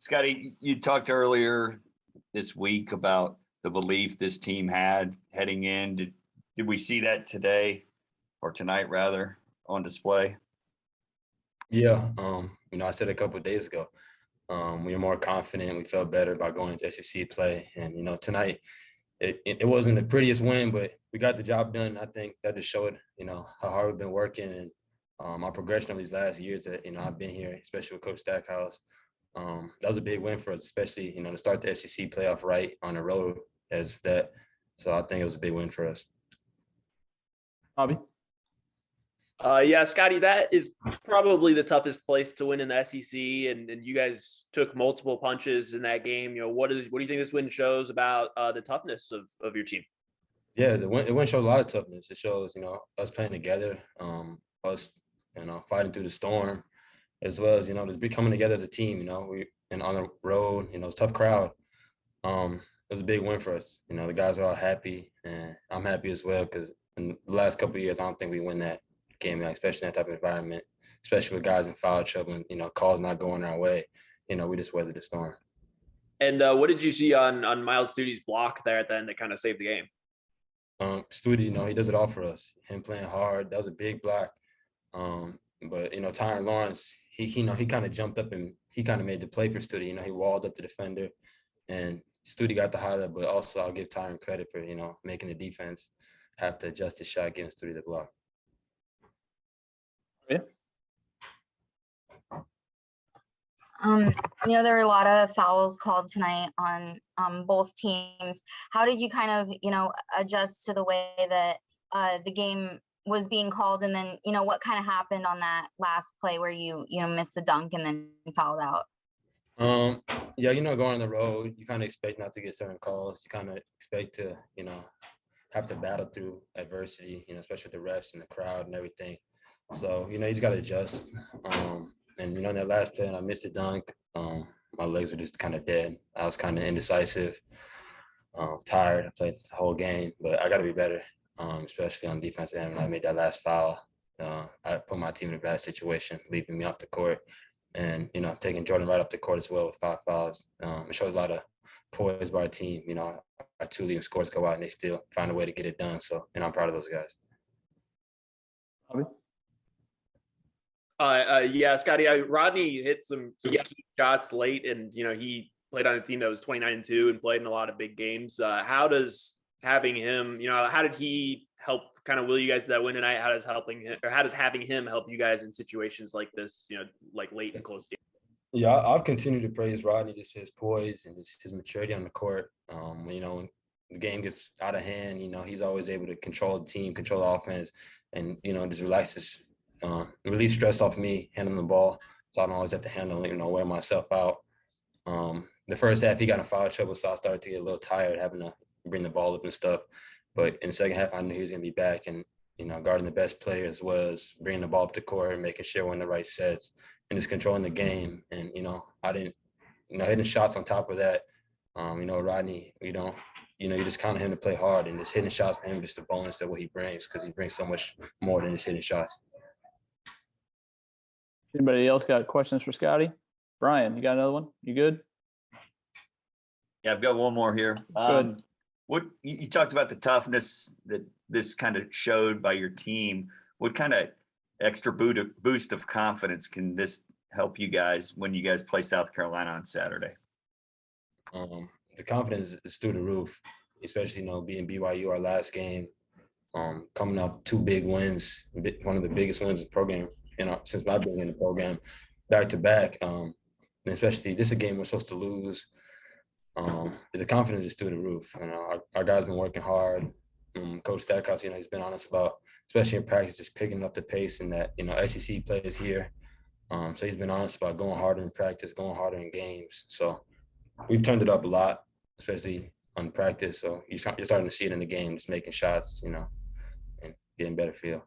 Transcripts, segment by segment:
Scotty, you talked earlier this week about the belief this team had heading in. Did we see that today or tonight rather on display? Yeah, I said a couple of days ago, we were more confident. We felt better about going to SEC play. And, tonight it wasn't the prettiest win, but we got the job done. I think that just showed, how hard we've been working and our progression of these last years that, I've been here, especially with Coach Stackhouse. That was a big win for us, especially, to start the SEC playoff right on the road as that. So I think it was a big win for us. Bobby? Yeah, Scotty, that is probably the toughest place to win in the SEC, and you guys took multiple punches in that game. What do you think this win shows about the toughness of your team? Yeah, the win shows a lot of toughness. It shows, us playing together, us, fighting through the storm, as well as, just coming together as a team. We on the road, it's a tough crowd. It was a big win for us. The guys are all happy, and I'm happy as well because in the last couple of years, I don't think we win that game, especially in that type of environment, especially with guys in foul trouble and, calls not going our way. We just weathered the storm. And what did you see on Miles Studi's block there at the end that kind of saved the game? Studi, he does it all for us. Him playing hard, that was a big block. But Tyron Lawrence, he kind of jumped up and he kind of made the play for Studi. He walled up the defender, and Studi got the highlight. But also, I'll give Tyron credit for making the defense have to adjust his shot, getting Studi the block. Yeah. There were a lot of fouls called tonight on both teams. How did you kind of, adjust to the way that the game was being called? And then, what kind of happened on that last play where you missed the dunk and then fouled out? Yeah, going on the road, you kind of expect not to get certain calls. You kind of expect to, have to battle through adversity, especially with the refs and the crowd and everything. So, you just got to adjust. And, in that last play, and I missed a dunk. My legs were just kind of dead. I was kind of indecisive, tired. I played the whole game, but I got to be better, especially on defense. And when I made that last foul, I put my team in a bad situation, leaving me off the court. And, taking Jordan right up the court as well with 5 fouls. It shows a lot of poise by our team. Our 2 leading scores go out and they still find a way to get it done. So, I'm proud of those guys. Bobby? Yeah, Scotty, Rodney hit some key shots late, and he played on a team that was 29-2 and played in a lot of big games. How does having him, how did he help kind of will you guys to that win tonight? How does having him help you guys in situations like this, like late and close games? Yeah, I've continued to praise Rodney, just his poise and his maturity on the court. When the game gets out of hand, he's always able to control the team, control the offense, and just relieve stress off me handling the ball, so I don't always have to handle wear myself out. The first half he got in foul trouble, so I started to get a little tired having to bring the ball up and stuff. But in the second half, I knew he was gonna be back, and guarding the best player as well as bringing the ball up the court and making sure we're in the right sets and just controlling the game. And I didn't, hitting shots on top of that. Rodney, you just count on him to play hard, and just hitting shots for him just a bonus of what he brings, because he brings so much more than just hitting shots. Anybody else got questions for Scotty? Brian, you got another one? You good? Yeah, I've got one more here. Good. What you talked about the toughness that this kind of showed by your team. What kind of extra boost of confidence can this help you guys when you guys play South Carolina on Saturday? The confidence is through the roof, especially being BYU our last game, coming off 2 big wins, one of the biggest wins in the program since I've been in the program, back to back. And especially this is a game we're supposed to lose. The confidence is through the roof. Our guys been working hard. Coach Stackhouse, he's been honest about, especially in practice, just picking up the pace and that, SEC players here. So he's been honest about going harder in practice, going harder in games. So we've turned it up a lot, especially on practice. So you're starting to see it in the game, just making shots, and getting better feel.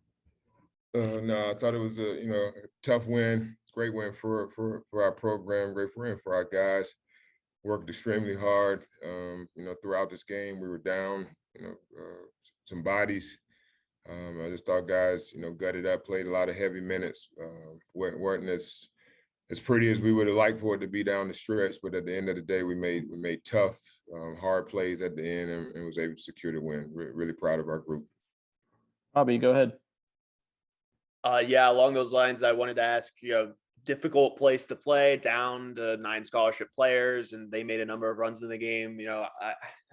No, I thought it was a tough win, great win for our program, great win for our guys. Worked extremely hard. Throughout this game, we were down, some bodies. I just thought guys, gutted up, played a lot of heavy minutes. Weren't as as pretty as we would have liked for it to be down the stretch, but at the end of the day, we made tough, hard plays at the end and was able to secure the win. Really proud of our group. Bobby, go ahead. Yeah, along those lines, I wanted to ask, difficult place to play, down to 9 scholarship players, and they made a number of runs in the game.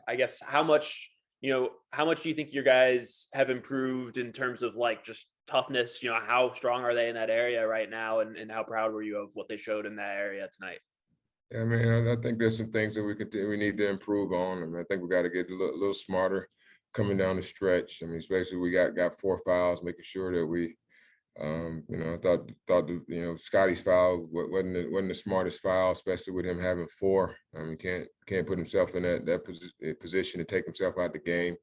I guess how much do you think your guys have improved in terms of like just toughness? How strong are they in that area right now, and how proud were you of what they showed in that area tonight? Yeah, I mean, I think there's some things that we need to improve on, and I think we got to get a little smarter coming down the stretch. I mean, especially we got 4 fouls, making sure that we, I thought Scotty's foul wasn't the smartest foul, especially with him having 4. I mean, can't put himself in that position to take himself out the game.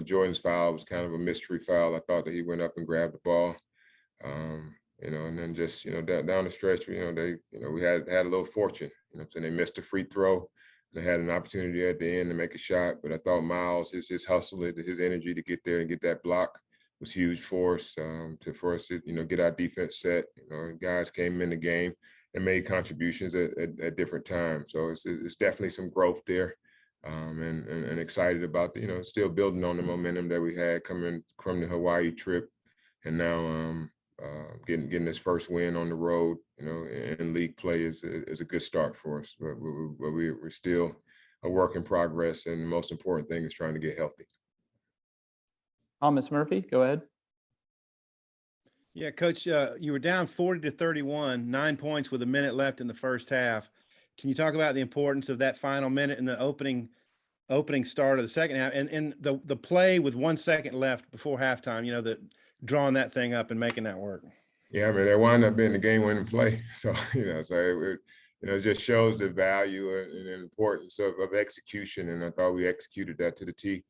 Jordan's foul was kind of a mystery foul. I thought that he went up and grabbed the ball. And then just down the stretch, we had a little fortune. So they missed a free throw. They had an opportunity at the end to make a shot, but I thought Miles, his hustle, his energy to get there and get that block was huge for us. For us to get our defense set. Guys came in the game and made contributions at different times. So it's definitely some growth there. And excited about still building on the momentum that we had coming from the Hawaii trip, and now getting this first win on the road, in league play is a good start for us. But we're still a work in progress, and the most important thing is trying to get healthy. Thomas Murphy, go ahead. Yeah, Coach, you were down 40-31, 9 points with a minute left in the first half. Can you talk about the importance of that final minute in the opening start of the second half, and the play with 1 second left before halftime? Drawing that thing up and making that work. Yeah, I mean, that wound up being the game-winning play. So it just shows the value and the importance of execution, and I thought we executed that to the T.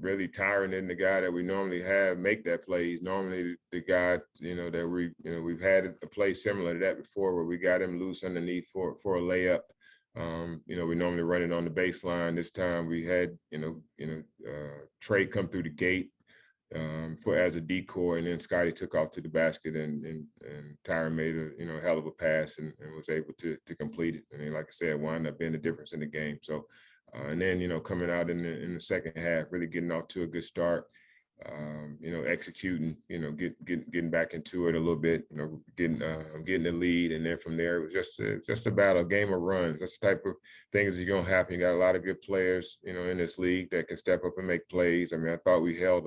Really tiring in the guy that we normally have make that play. He's normally the guy, that we've had a play similar to that before where we got him loose underneath for a layup. We normally run it on the baseline. This time we had, Trey come through the gate as a decoy, and then Scotty took off to the basket, and Tyron made a hell of a pass and was able to complete it. And like I said, wound up being the difference in the game. So. And then, coming out in the second half, really getting off to a good start, executing, getting back into it a little bit, getting the lead. And then from there, it was just about a game of runs. That's the type of things that are going to happen. You got a lot of good players, in this league that can step up and make plays. I mean, I thought we held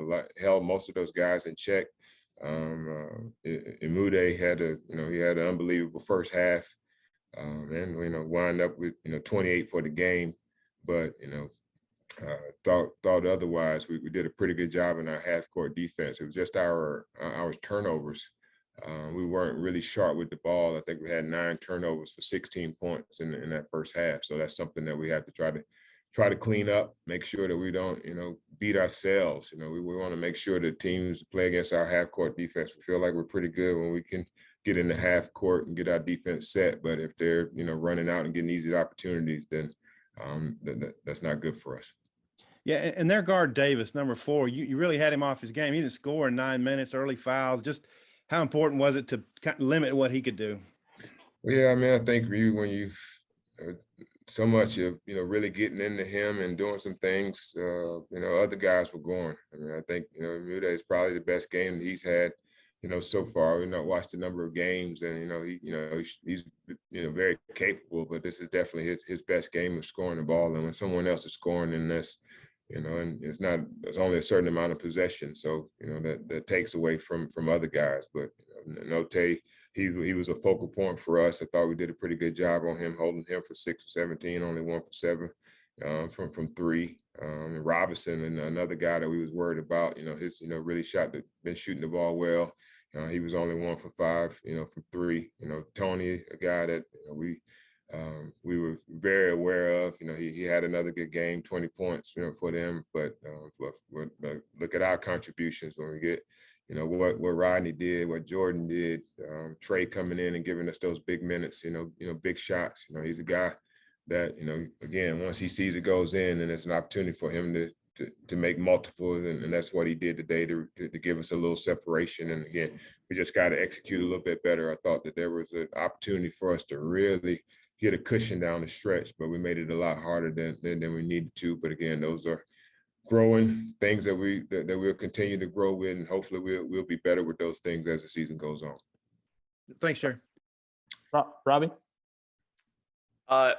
most of those guys in check. Imude had an unbelievable first half, and, wind up with, 28 for the game. But, thought otherwise. We did a pretty good job in our half-court defense. It was just our turnovers. We weren't really sharp with the ball. I think we had 9 turnovers for 16 points in that first half. So that's something that we have to try to clean up, make sure that we don't, beat ourselves. We want to make sure that teams play against our half-court defense. We feel like we're pretty good when we can get in the half-court and get our defense set. But if they're, running out and getting easy opportunities, then that's not good for us. Yeah, and their guard Davis, number 4, you really had him off his game. He didn't score in 9 minutes, early fouls. Just how important was it to limit what he could do? Well, yeah, I mean, I think when you so much of really getting into him and doing some things, other guys were going. I mean, I think Muda is probably the best game that he's had. So far, we've not watched a number of games, and he's very capable. But this is definitely his best game of scoring the ball. And when someone else is scoring, then that's and there's only a certain amount of possession, so that takes away from other guys. But Note, he was a focal point for us. I thought we did a pretty good job on him, holding him for 6 for 17, only 1 for 7 from 3. And Robinson, and another guy that we was worried about. His really been shooting the ball well. He was only 1 for 5, from 3. Tony, a guy that we were very aware of. He had another good game, 20 points, for them. But look at our contributions when we get, what Rodney did, what Jordan did, Trey coming in and giving us those big minutes, big shots. He's a guy that, again, once he sees it goes in, and it's an opportunity for him to make multiple, and that's what he did today to give us a little separation. And again, we just got to execute a little bit better. I thought that there was an opportunity for us to really get a cushion down the stretch, but we made it a lot harder than we needed to. But again, those are growing things that we'll continue to grow with, and hopefully we'll be better with those things as the season goes on. Thanks, Jerry. Robbie?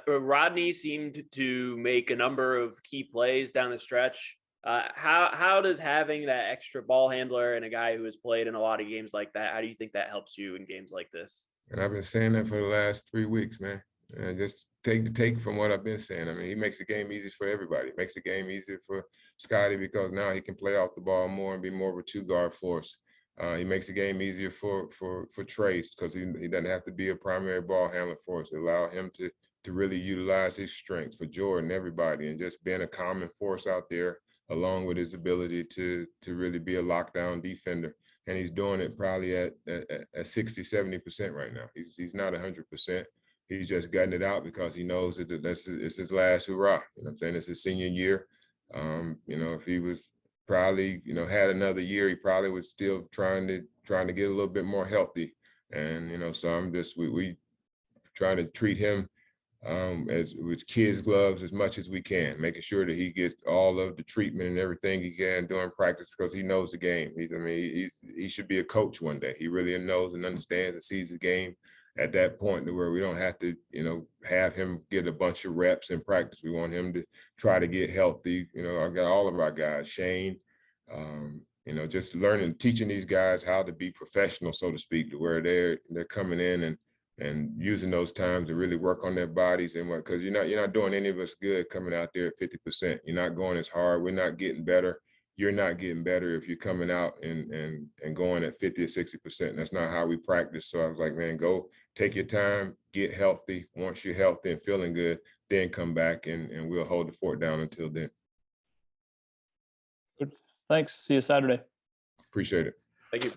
Rodney seemed to make a number of key plays down the stretch. How does having that extra ball handler and a guy who has played in a lot of games like that, how do you think that helps you in games like this? And I've been saying that for the last 3 weeks, man. And just take from what I've been saying. I mean, he makes the game easy for everybody. Makes the game easier for Scotty because now he can play off the ball more and be more of a two-guard force. He makes the game easier for Trace because he doesn't have to be a primary ball handler for us. It allow him to really utilize his strengths for Jordan, everybody, and just being a common force out there, along with his ability to really be a lockdown defender. And he's doing it probably at 60, 70% right now. He's not 100%. He's just gutting it out because he knows that it's his last hurrah. You know what I'm saying? It's his senior year. You know, if he was probably, you know, had another year, he probably was still trying to get a little bit more healthy. And, you know, so we trying to treat him as with kids' gloves as much as we can, making sure that he gets all of the treatment and everything he can during practice because he knows the game. He should be a coach one day. He really knows and understands and sees the game at that point to where we don't have to, you know, have him get a bunch of reps in practice. We want him to try to get healthy. You know, I got all of our guys, Shane, you know, just teaching these guys how to be professional, so to speak, to where they're coming in and using those times to really work on their bodies and because you're not doing any of us good coming out there at 50%. You're not going as hard. We're not getting better. You're not getting better if you're coming out and going at 50 or 60%. That's not how we practice. So I was like, man, go take your time, get healthy. Once you're healthy and feeling good, then come back and we'll hold the fort down until then. Good. Thanks. See you Saturday. Appreciate it. Thank you.